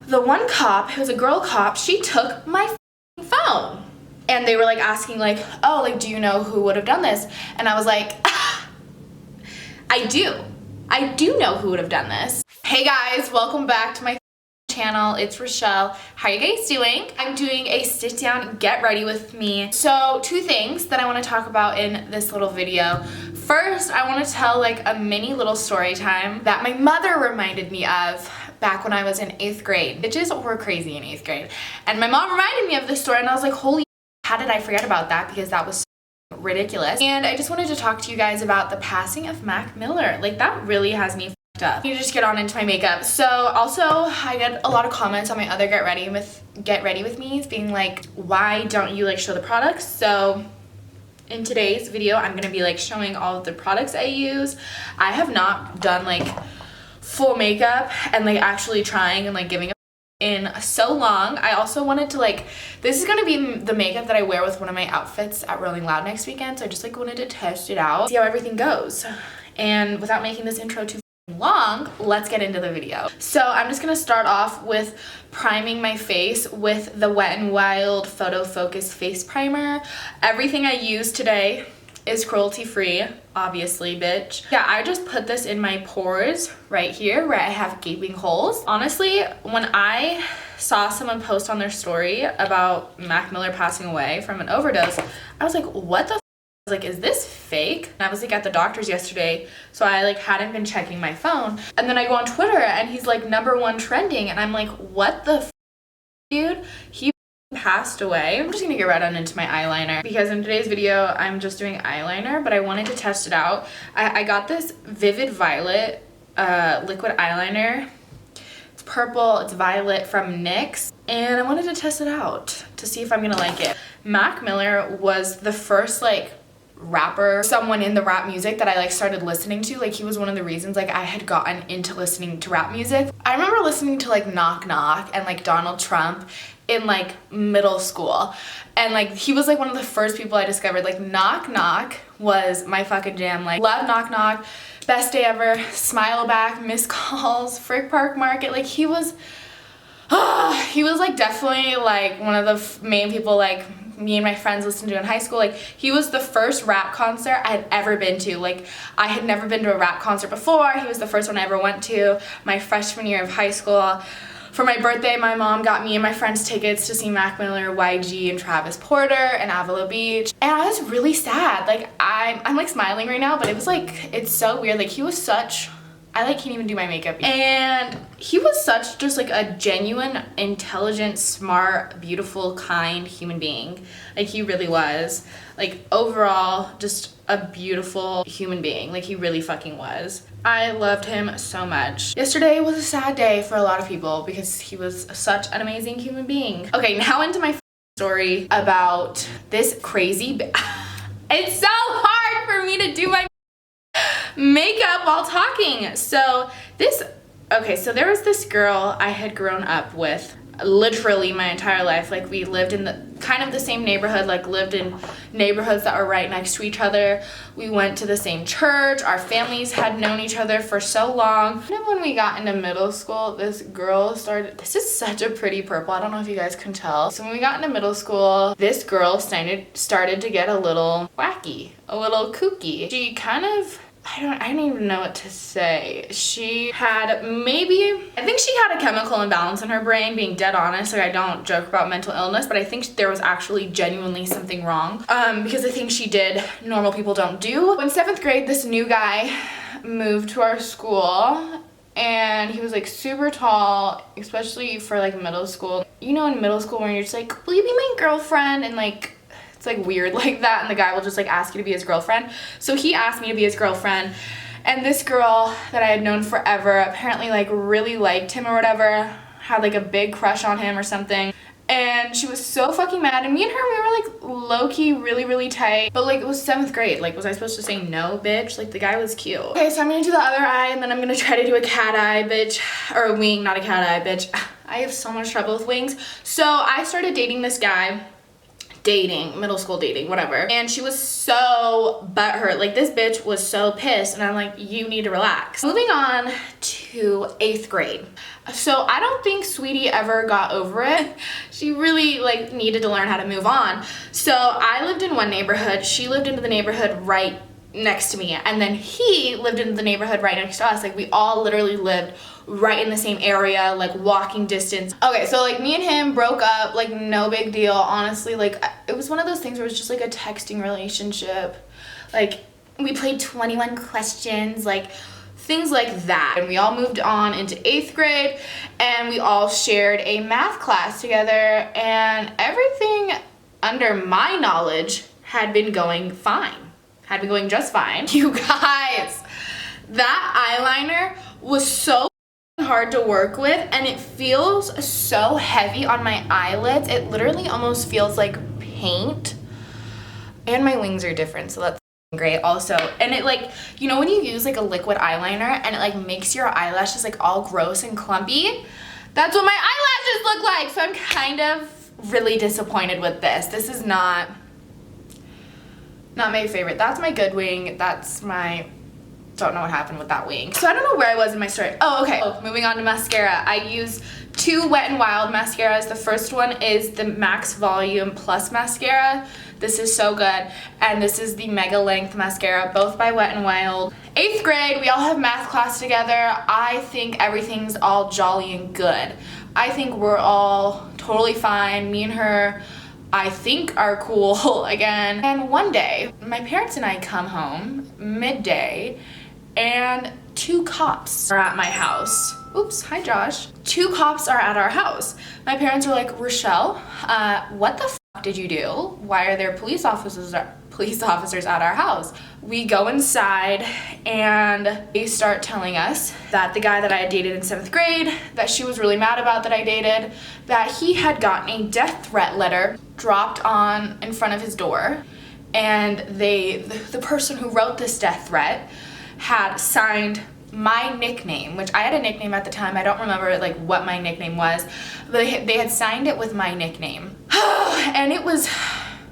the one cop, it was a girl cop, she took my phone. And they were like asking like, oh, like, do you know who would have done this? And I was like, I do know who would have done this. Hey guys, welcome back to my channel. It's Richelle. How are you guys doing? I'm doing a sit down, get ready with me. So 2 things that I want to talk about in this little video. First, I want to tell like a mini little story time that my mother reminded me of back when I was in 8th grade. Bitches were crazy in 8th grade. And my mom reminded me of this story and I was like, holy, how did I forget about that? Because that was so ridiculous. And I just wanted to talk to you guys about the passing of Mac Miller. Like, that really has me f***ed up. I need to just get on into my makeup. So also I get a lot of comments on my other get ready with me's being like, why don't you like show the products? So in today's video, I'm gonna be like showing all of the products I use. I have not done like full makeup and like actually trying and like giving in so long. I also wanted to like, this is gonna be the makeup that I wear with one of my outfits at Rolling Loud next weekend, so I just like wanted to test it out, see how everything goes. And without making this intro too long, let's get into the video. So I'm just gonna start off with priming my face with the Wet n Wild Photo Focus Face Primer. Everything I use today is cruelty free, obviously, bitch. Yeah, I just put this in my pores right here where I have gaping holes. Honestly, when I saw someone post on their story about Mac Miller passing away from an overdose, I was like, what the f? I was like, is this fake? And I was like at the doctor's yesterday, so I like hadn't been checking my phone. And then I go on Twitter and he's like #1 trending, and I'm like, what the f, dude? He passed away. I'm just gonna get right on into my eyeliner because in today's video I'm just doing eyeliner, but I wanted to test it out. I got this Vivid Violet liquid eyeliner. It's purple, it's violet from NYX, and I wanted to test it out to see if I'm gonna like it. Mac Miller was the first like rapper, someone in the rap music that I like started listening to. Like, he was one of the reasons like I had gotten into listening to rap music. I remember listening to like Knock Knock and like Donald Trump in like middle school, and like he was like one of the first people I discovered. Like, Knock Knock was my fucking jam. Like, love Knock Knock, Best Day Ever, Smile Back, Missed Calls, Frick Park Market. Like, he was like definitely like one of the main people like me and my friends listened to in high school. Like, he was the first rap concert I had ever been to. Like, I had never been to a rap concert before. He was the first one I ever went to my freshman year of high school. For my birthday, my mom got me and my friends tickets to see Mac Miller, YG, and Travis Porter in Avila Beach. And I was really sad. Like, I'm like smiling right now, but it was like, it's so weird. Like, he was such, I like can't even do my makeup. And he was such just like a genuine, intelligent, smart, beautiful, kind human being. Like, he really was. Like, overall, just a beautiful human being. Like, he really fucking was. I loved him so much. Yesterday was a sad day for a lot of people because he was such an amazing human being. Okay, now into my story about this crazy it's so hard for me to do my makeup while talking. So there was this girl I had grown up with literally my entire life. Like, we lived in the kind of the same neighborhood, like lived in neighborhoods that were right next to each other. We went to the same church. Our families had known each other for so long. And then when we got into middle school, this girl started, this is such a pretty purple, I don't know if you guys can tell. So when we got into middle school, this girl started to get a little wacky, a little kooky. She kind of, I don't even know what to say. She had I think she had a chemical imbalance in her brain, being dead honest. Like, I don't joke about mental illness, but I think there was actually genuinely something wrong. Because I think she did normal people don't do. In 7th grade, this new guy moved to our school, and he was like super tall, especially for like middle school. You know, in middle school when you're just like, will you be my girlfriend? And like, it's like weird like that, and the guy will just like ask you to be his girlfriend. So he asked me to be his girlfriend, and this girl that I had known forever apparently like really liked him or whatever, had like a big crush on him or something. And she was so fucking mad, and me and her, we were like low-key really, really tight. But like, it was 7th grade. Like, was I supposed to say no, bitch? Like, the guy was cute. Okay, so I'm gonna do the other eye, and then I'm gonna try to do a cat eye, bitch. Or a wing, not a cat eye, bitch. I have so much trouble with wings. So I started dating this guy. Middle school dating, whatever. And she was so butthurt. Like, this bitch was so pissed, and I'm like, you need to relax. Moving on to to 8th grade. So I don't think Sweetie ever got over it. She really like needed to learn how to move on. So I lived in one neighborhood, she lived into the neighborhood right next to me, and then he lived in the neighborhood right next to us. Like we all literally lived right in the same area, like walking distance. Okay, so like me and him broke up, like no big deal, honestly. Like it was one of those things where it was just like a texting relationship. Like we played 21 questions, like things like that. And we all moved on into 8th grade, and we all shared a math class together, and everything under my knowledge had been going fine. Had been going just fine. You guys, that eyeliner was so hard to work with, and it feels so heavy on my eyelids. It literally almost feels like paint. And my wings are different, so that's great also. And it like, you know when you use like a liquid eyeliner and it like makes your eyelashes like all gross and clumpy? That's what my eyelashes look like. So I'm kind of really disappointed with this. This is not my favorite. That's my good wing. That's my, don't know what happened with that wing. So I don't know where I was in my story. Oh, okay. Moving on to mascara. I use 2 Wet n Wild mascaras. The first one is the Max Volume Plus mascara. This is so good. And this is the Mega Length mascara, both by Wet n Wild. 8th grade, we all have math class together. I think everything's all jolly and good. I think we're all totally fine. Me and her, I think, are cool again. And one day, my parents and I come home midday, and 2 cops are at my house. Oops, hi Josh. 2 cops are at our house. My parents were like, Richelle, what the f did you do? Why are there police officers at our house? We go inside, and they start telling us that the guy that I had dated in 7th grade, that she was really mad about that I dated, that he had gotten a death threat letter dropped on in front of his door, and the person who wrote this death threat had signed my nickname, which I had a nickname at the time. I don't remember like what my nickname was, but they had signed it with my nickname. And it was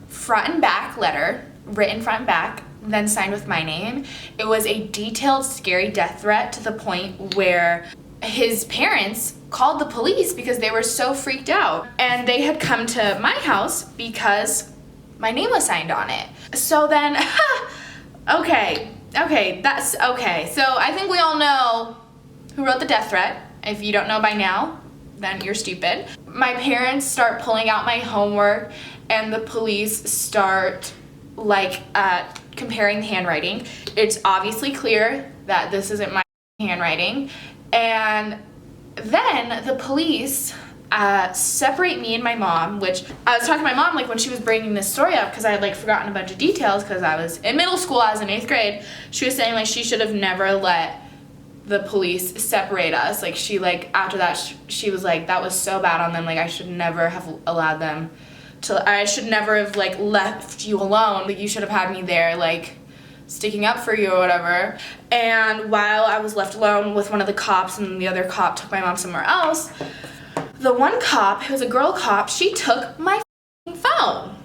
front and back letter, written front and back, then signed with my name. It was a detailed, scary death threat to the point where his parents called the police because they were so freaked out. And they had come to my house because my name was signed on it. So then, okay, that's okay. So I think we all know who wrote the death threat. If you don't know by now, then you're stupid. My parents start pulling out my homework, and the police start like comparing the handwriting. It's obviously clear that this isn't my handwriting. And then the police separate me and my mom, which I was talking to my mom like when she was bringing this story up, because I had like forgotten a bunch of details because I was in middle school. I was in 8th grade. She was saying like she should have never let the police separate us. Like she like after that she was like, that was so bad on them. Like I should never have allowed them to, I should never have like left you alone. Like you should have had me there like sticking up for you or whatever. And while I was left alone with one of the cops, and the other cop took my mom somewhere else, the one cop, who was a girl cop, she took my phone.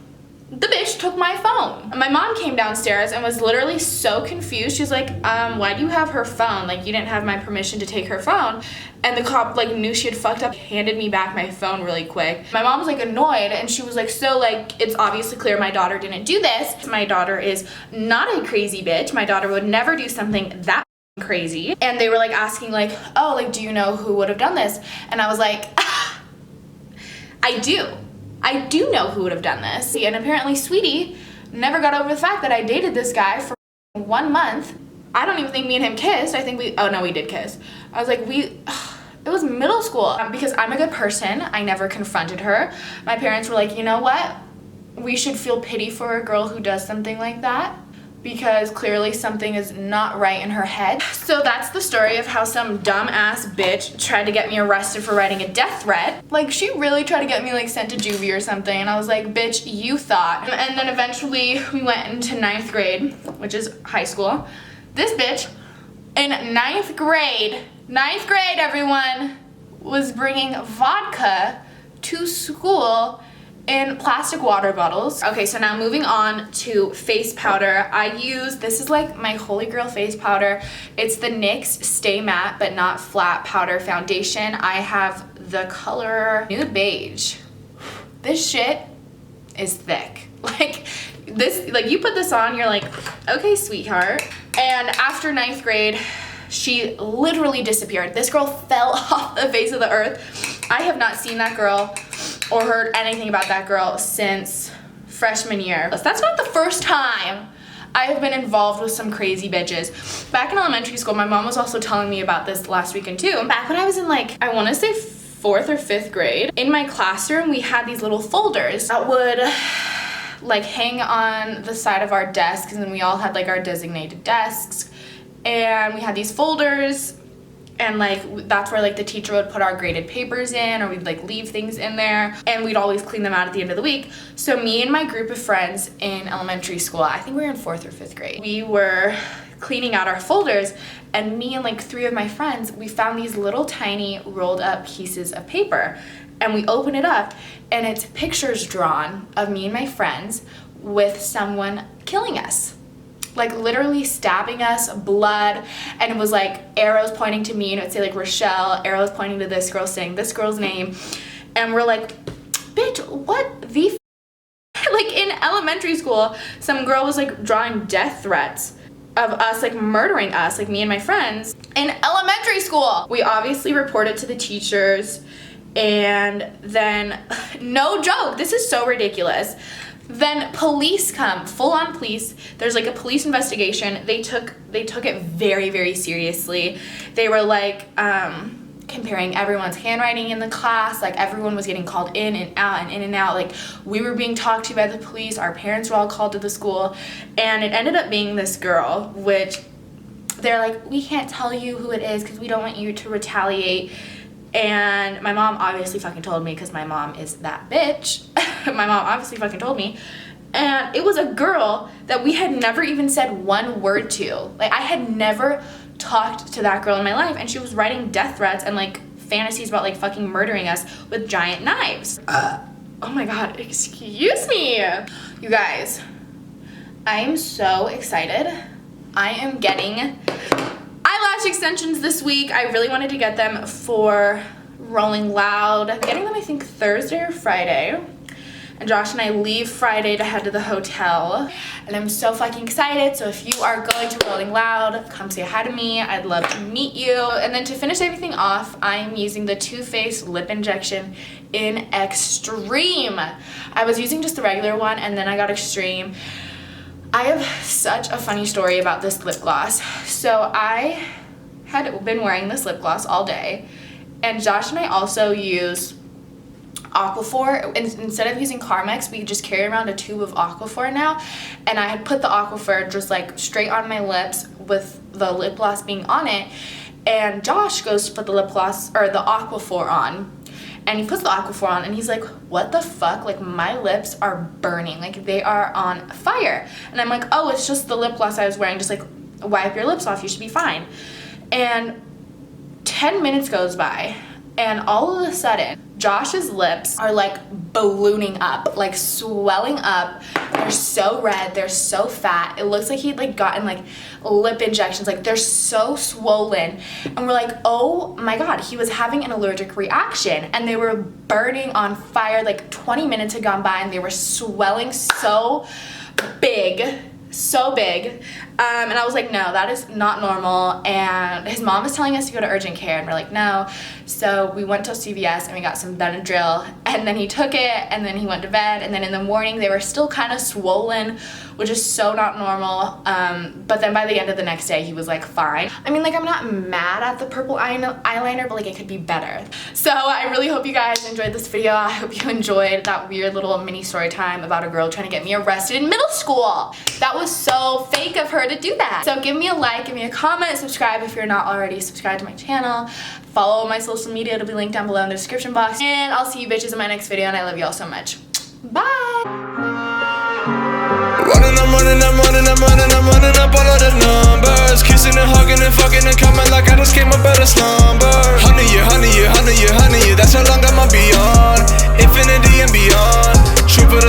The bitch took my phone. My mom came downstairs and was literally so confused. She's like, why do you have her phone? Like, you didn't have my permission to take her phone. And the cop, like, knew she had fucked up, handed me back my phone really quick. My mom was, like, annoyed, and she was like, so, like, it's obviously clear my daughter didn't do this. My daughter is not a crazy bitch. My daughter would never do something that crazy. And they were, like, asking, like, oh, like, do you know who would have done this? And I was like, I do know who would have done this. And apparently Sweetie never got over the fact that I dated this guy for 1 month. I don't even think me and him kissed. I think we did kiss. I was like, it was middle school. Because I'm a good person, I never confronted her. My parents were like, you know what? We should feel pity for a girl who does something like that, because clearly something is not right in her head. So that's the story of how some dumb-ass bitch tried to get me arrested for writing a death threat. Like, she really tried to get me, like, sent to Juvie or something, and I was like, bitch, you thought. And then eventually we went into 9th grade, which is high school. This bitch, in 9th grade, everyone, was bringing vodka to school in plastic water bottles. Okay, so now moving on to face powder. This is like my holy grail face powder. It's the NYX Stay Matte But Not Flat Powder Foundation. I have the color Nude Beige. This shit is thick. Like this, like you put this on, you're like, okay, sweetheart. And after 9th grade, she literally disappeared. This girl fell off the face of the earth. I have not seen that girl or heard anything about that girl since freshman year. That's not the first time I have been involved with some crazy bitches. Back in elementary school, my mom was also telling me about this last weekend too. Back when I was in like, I wanna say 4th or 5th grade, in my classroom, we had these little folders that would like hang on the side of our desks, and then we all had like our designated desks, and we had these folders, and like that's where like the teacher would put our graded papers in, or we'd like leave things in there, and we'd always clean them out at the end of the week. So me and my group of friends in elementary school, I think we were in 4th or 5th grade, we were cleaning out our folders, and me and like 3 of my friends, we found these little tiny rolled up pieces of paper, and we open it up, and it's pictures drawn of me and my friends with someone killing us. Like literally stabbing us, blood, and it was like arrows pointing to me, and it would say like Richelle, arrows pointing to this girl saying this girl's name, and we're like, bitch, what the like in elementary school, some girl was like drawing death threats of us like murdering us, like me and my friends in elementary school. We obviously reported to the teachers, and then no joke, this is so ridiculous. Then police come, full-on police. There's like a police investigation. They took it very, very seriously. They were like comparing everyone's handwriting in the class. Like everyone was getting called in and out and in and out. Like we were being talked to by the police. Our parents were all called to the school, and it ended up being this girl, which they're like, we can't tell you who it is because we don't want you to retaliate. And my mom obviously fucking told me, because my mom is that bitch. My mom obviously fucking told me. And it was a girl that we had never even said one word to. Like I had never talked to that girl in my life, and she was writing death threats and like fantasies about like fucking murdering us with giant knives. Oh my god, excuse me. You guys, I am so excited. I am getting eyelash extensions this week. I really wanted to get them for Rolling Loud. I'm getting them I think Thursday or Friday. And Josh and I leave Friday to head to the hotel. And I'm so fucking excited. So if you are going to Rolling Loud, come say hi to me. I'd love to meet you. And then to finish everything off, I am using the Too Faced Lip Injection in Extreme. I was using just the regular one, and then I got Extreme. I have such a funny story about this lip gloss. So I had been wearing this lip gloss all day, and Josh and I also use Aquaphor. Instead of using Carmex, we just carry around a tube of Aquaphor now, and I had put the Aquaphor just like straight on my lips with the lip gloss being on it, and Josh goes to put the lip gloss or the Aquaphor on, and he puts the Aquaphor on, and he's like, what the fuck, like my lips are burning, like they are on fire. And I'm like, oh, it's just the lip gloss I was wearing, just like wipe your lips off, you should be fine. And 10 minutes goes by, and all of a sudden Josh's lips are like ballooning up, like swelling up. They're so red, they're so fat. It looks like he'd like gotten like lip injections, like they're so swollen. And we're like, oh my god, he was having an allergic reaction, and they were burning on fire. Like 20 minutes had gone by, and they were swelling so big. And I was like, no, that is not normal. And his mom was telling us to go to urgent care, and we're like, no. So we went to CVS and we got some Benadryl, and then he took it, and then he went to bed, and then in the morning they were still kind of swollen, which is so not normal. But then by the end of the next day he was like fine. I mean, like, I'm not mad at the purple eyeliner, but like it could be better. So I really hope you guys enjoyed this video. I hope you enjoyed that weird little mini story time about a girl trying to get me arrested in middle school. That was so fake of her to do that. So give me a like, give me a comment, subscribe if you're not already subscribed to my channel. Follow my social media, it'll be linked down below in the description box. And I'll see you bitches in my next video, and I love you all so much. Bye! I'm running up all of the numbers, kissing kissing and hugging and fucking and coming like I just came up out of slumber. Honey, yeah, honey, yeah, honey, yeah, honey, yeah. That's how long I'ma be on. Infinity and beyond. Shoot for the